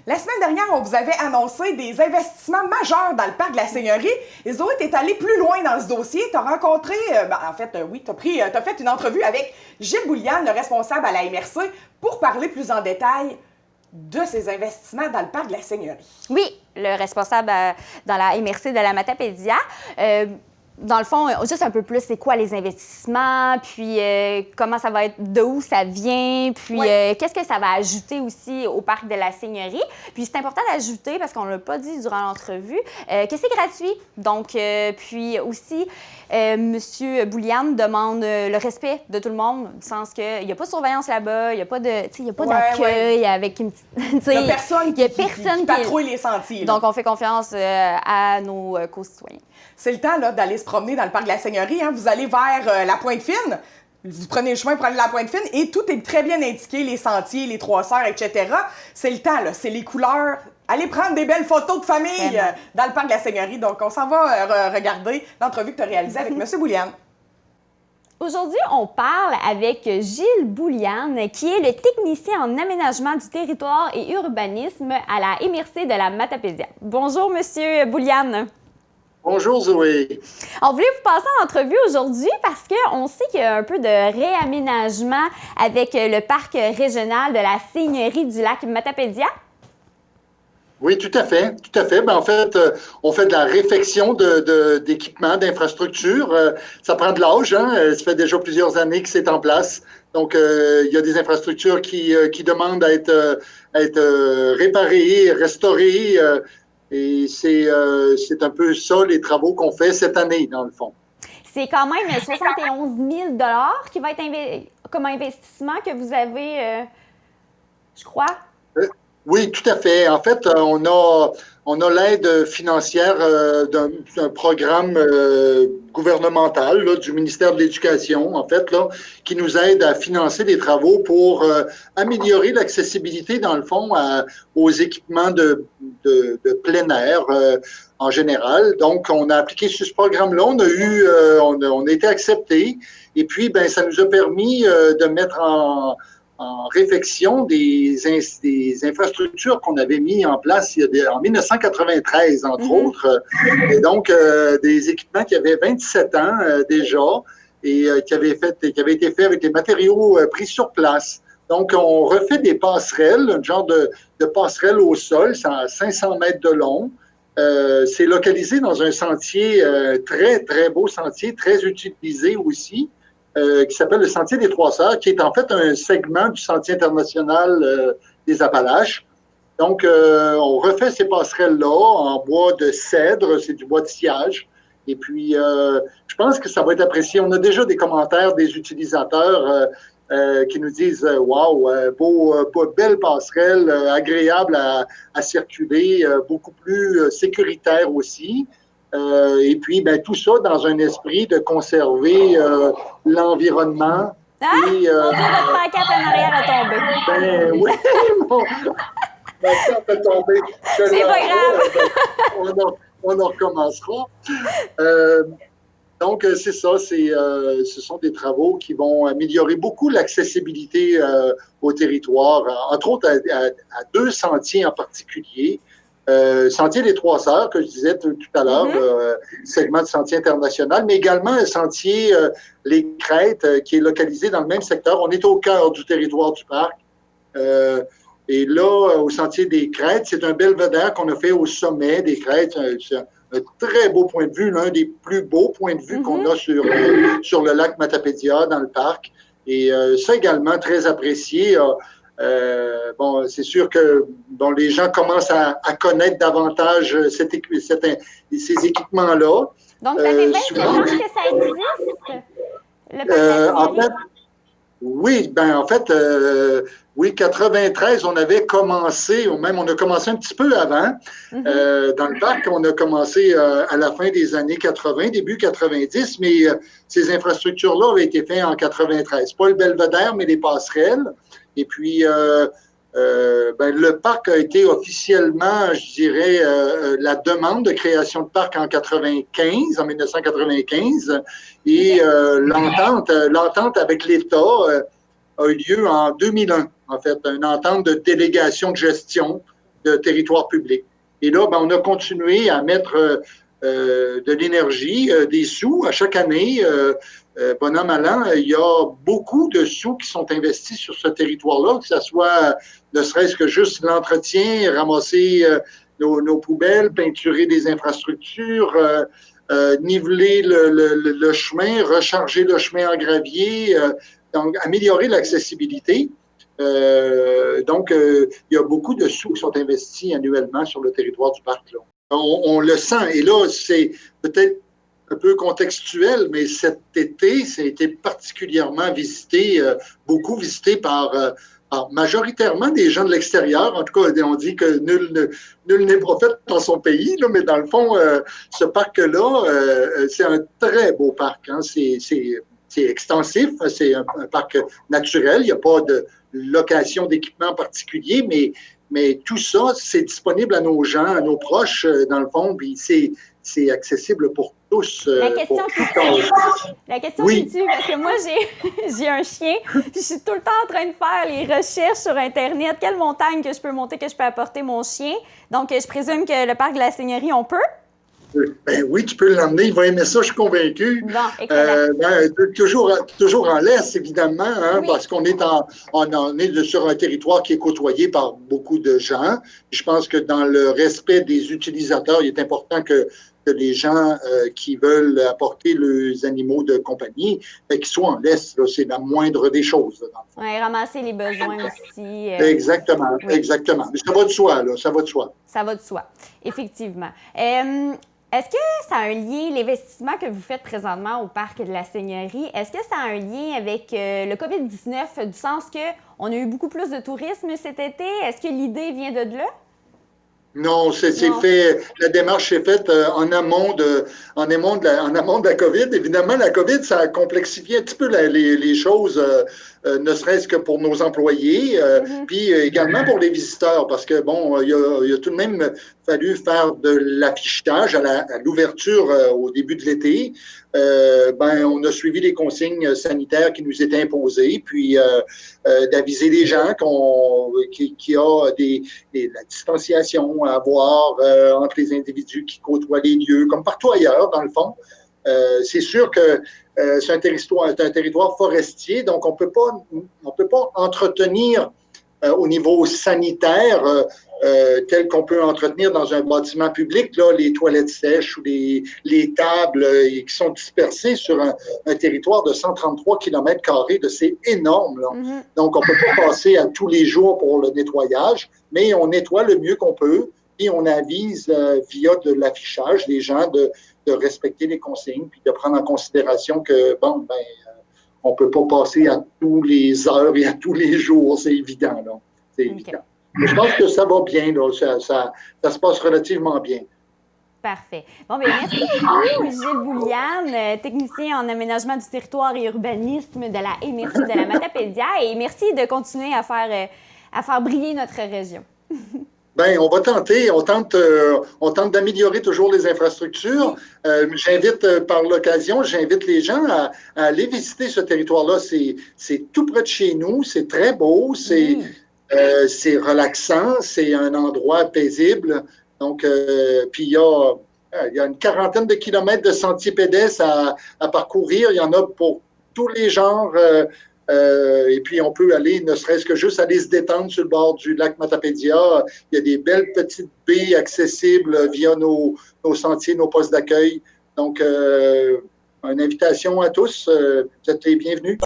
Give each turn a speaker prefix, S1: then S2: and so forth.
S1: La semaine dernière, on vous avait annoncé des investissements majeurs dans le parc de la Seigneurie. Et Zoé, t'es allée plus loin dans ce dossier. T'as rencontré, t'as fait une entrevue avec Gilles Bouliane, le responsable à la MRC, pour parler plus en détail de ces investissements dans le parc de la Seigneurie.
S2: Oui, le responsable dans la MRC de la Matapédia. Dans le fond, juste un peu plus, c'est quoi les investissements, puis comment ça va être, de où ça vient, puis qu'est-ce que ça va ajouter aussi au parc de la Seigneurie. Puis c'est important d'ajouter, parce qu'on ne l'a pas dit durant l'entrevue, que c'est gratuit. Donc, puis aussi, M. Bouliane demande le respect de tout le monde, du sens qu'il n'y a pas de surveillance là-bas, il n'y a pas d'accueil avec une petite...
S1: Il n'y a personne qui patrouille les sentiers.
S2: Donc, on fait confiance à nos co-citoyens.
S1: C'est le temps là, d'aller se promener dans le parc de la Seigneurie. Hein. Vous allez vers la Pointe-Fine, vous prenez le chemin pour aller à la Pointe-Fine et tout est très bien indiqué, les sentiers, les 3 sœurs, etc. C'est le temps, là, c'est les couleurs. Allez prendre des belles photos de famille dans le parc de la Seigneurie. Donc, on s'en va regarder l'entrevue que tu as réalisée avec M. Bouliane.
S2: Aujourd'hui, on parle avec Gilles Bouliane, qui est le technicien en aménagement du territoire et urbanisme à la MRC de la Matapédia. Bonjour, M. Bouliane.
S3: Bonjour Zoé.
S2: On voulait vous passer en entrevue aujourd'hui parce qu'on sait qu'il y a un peu de réaménagement avec le parc régional de la Seigneurie du lac Matapédia.
S3: Oui, tout à fait, tout à fait. Ben, en fait, on fait de la réfection d'équipements, d'infrastructures. Ça prend de l'âge, hein? Ça fait déjà plusieurs années que c'est en place. Donc, il y a des infrastructures qui demandent à être réparées, restaurées. Et c'est un peu ça, les travaux qu'on fait cette année, dans le fond.
S2: C'est quand même 71 000 qui va être comme investissement que vous avez, je crois.
S3: Oui, tout à fait. En fait, on a l'aide financière d'un programme gouvernemental là, du ministère de l'Éducation, en fait, là, qui nous aide à financer des travaux pour améliorer l'accessibilité, dans le fond, aux équipements de plein air en général. Donc, on a appliqué sur ce programme-là, on a été accepté, et puis, ben, ça nous a permis de mettre en réfection des infrastructures qu'on avait mis en place en 1993, entre autres. Et donc, des équipements qui avaient 27 ans déjà et qui avaient été faits avec des matériaux pris sur place. Donc, on refait des passerelles, un genre de passerelle au sol, c'est à 500 mètres de long. C'est localisé dans un sentier, très, très beau sentier, très utilisé aussi, qui s'appelle le Sentier des 3 Sœurs, qui est en fait un segment du Sentier international des Appalaches. Donc, on refait ces passerelles-là en bois de cèdre, c'est du bois de sciage. Et puis, je pense que ça va être apprécié. On a déjà des commentaires des utilisateurs qui nous disent « Wow, belle passerelle, agréable à circuler, beaucoup plus sécuritaire aussi ». Et puis, ben, tout ça dans un esprit de conserver l'environnement.
S2: Ah! Mon Dieu, votre pancarte en arrière a tombé.
S3: Ben oui, ma pancarte a tombé.
S2: C'est pas grave.
S3: On en recommencera. Donc, c'est ça, ce sont des travaux qui vont améliorer beaucoup l'accessibilité au territoire, entre autres à 2 sentiers en particulier. Sentier des 3 Sœurs, que je disais tout à l'heure, segment de sentier international, mais également un sentier Les Crêtes, qui est localisé dans le même secteur. On est au cœur du territoire du parc. Et là, au sentier des Crêtes, c'est un belvédère qu'on a fait au sommet des Crêtes. C'est un très beau point de vue, l'un des plus beaux points de vue qu'on a sur le lac Matapédia, dans le parc. Et ça également, très apprécié. Bon, c'est sûr que les gens commencent à connaître davantage ces équipements-là.
S2: Donc, ça fait 25 ans que ça existe, le parc de la Seigneurie?
S3: En fait, oui, 93, on avait commencé, ou même on a commencé un petit peu avant. Dans le parc, on a commencé à la fin des années 80, début 90, mais ces infrastructures-là avaient été faites en 93. Pas le belvédère, mais les passerelles. Et puis, le parc a été officiellement, je dirais, la demande de création de parc en 1995. Et l'entente avec l'État a eu lieu en 2001, en fait, une entente de délégation de gestion de territoire public. Et là, on a continué à mettre de l'énergie, des sous à chaque année. Bon an, mal an, il y a beaucoup de sous qui sont investis sur ce territoire-là, que ce soit ne serait-ce que juste l'entretien, ramasser nos poubelles, peinturer des infrastructures, niveler le chemin, recharger le chemin en gravier, donc améliorer l'accessibilité. Donc, il y a beaucoup de sous qui sont investis annuellement sur le territoire du parc, là. On le sent. Et là, c'est peut-être un peu contextuel, mais cet été, ça a été particulièrement visité, beaucoup visité par majoritairement des gens de l'extérieur. En tout cas, on dit que nul n'est prophète dans son pays, là, mais dans le fond, ce parc-là, c'est un très beau parc. Hein. C'est extensif, c'est un parc naturel. Il n'y a pas de location d'équipement particulier, mais tout ça, c'est disponible à nos gens, à nos proches, dans le fond, puis c'est accessible pour tous.
S2: La question
S3: oui.
S2: qui tue, parce que moi, j'ai un chien, puis je suis tout le temps en train de faire les recherches sur Internet, quelle montagne que je peux monter, que je peux apporter mon chien. Donc, je présume que le parc de la Seigneurie, on peut?
S3: Ben oui, tu peux l'emmener, il va aimer ça, je suis convaincu.
S2: Bon, excellent.
S3: Toujours en laisse, évidemment, hein,
S2: oui.
S3: Parce qu'on est, on est sur un territoire qui est côtoyé par beaucoup de gens. Je pense que dans le respect des utilisateurs, il est important que les gens qui veulent apporter les animaux de compagnie, qu'ils soient en laisse. C'est la moindre des choses.
S2: Oui, ramasser les besoins aussi.
S3: Exactement, oui. Exactement. Mais ça va de soi, là, ça va de soi.
S2: Ça va de soi, effectivement. Est-ce que ça a un lien, l'investissement que vous faites présentement au parc de la Seigneurie, est-ce que ça a un lien avec le COVID-19, du sens qu'on a eu beaucoup plus de tourisme cet été? Est-ce que l'idée vient de là?
S3: Non, c'est fait. La démarche est faite en amont de la COVID. Évidemment, la COVID, ça a complexifié un petit peu les choses, ne serait-ce que pour nos employés, puis également pour les visiteurs, parce que bon, il y a tout de même fallu faire de l'affichage à l'ouverture au début de l'été. On a suivi les consignes sanitaires qui nous étaient imposées, puis d'aviser les gens qu'il y a la distanciation à avoir entre les individus qui côtoient les lieux, comme partout ailleurs, dans le fond. C'est sûr que c'est un territoire forestier, donc on peut pas entretenir au niveau sanitaire tel qu'on peut entretenir dans un bâtiment public, là, les toilettes sèches ou les tables qui sont dispersées sur un territoire de 133 km², c'est énorme. Là. Donc, on ne peut pas passer à tous les jours pour le nettoyage, mais on nettoie le mieux qu'on peut et on avise via de l'affichage les gens de respecter les consignes puis de prendre en considération que, on ne peut pas passer à tous les heures et à tous les jours, c'est évident. Là. C'est évident. Mais je pense que ça va bien, là. Ça se passe relativement bien.
S2: Parfait. Bon, merci beaucoup, Gilles Bouliane, technicien en aménagement du territoire et urbanisme de la MRC de la Matapédia, et merci de continuer à faire briller notre région.
S3: On va tenter. On tente d'améliorer toujours les infrastructures. J'invite, par l'occasion, les gens à aller visiter ce territoire-là. C'est tout près de chez nous. C'est très beau. C'est relaxant. C'est un endroit paisible. Donc, puis il y a une quarantaine de kilomètres de sentiers pédestres à parcourir. Il y en a pour tous les genres. Et puis, on peut aller, ne serait-ce que juste aller se détendre sur le bord du lac Matapédia. Il y a des belles petites baies accessibles via nos sentiers, nos postes d'accueil. Donc, une invitation à tous. Vous êtes les bienvenus.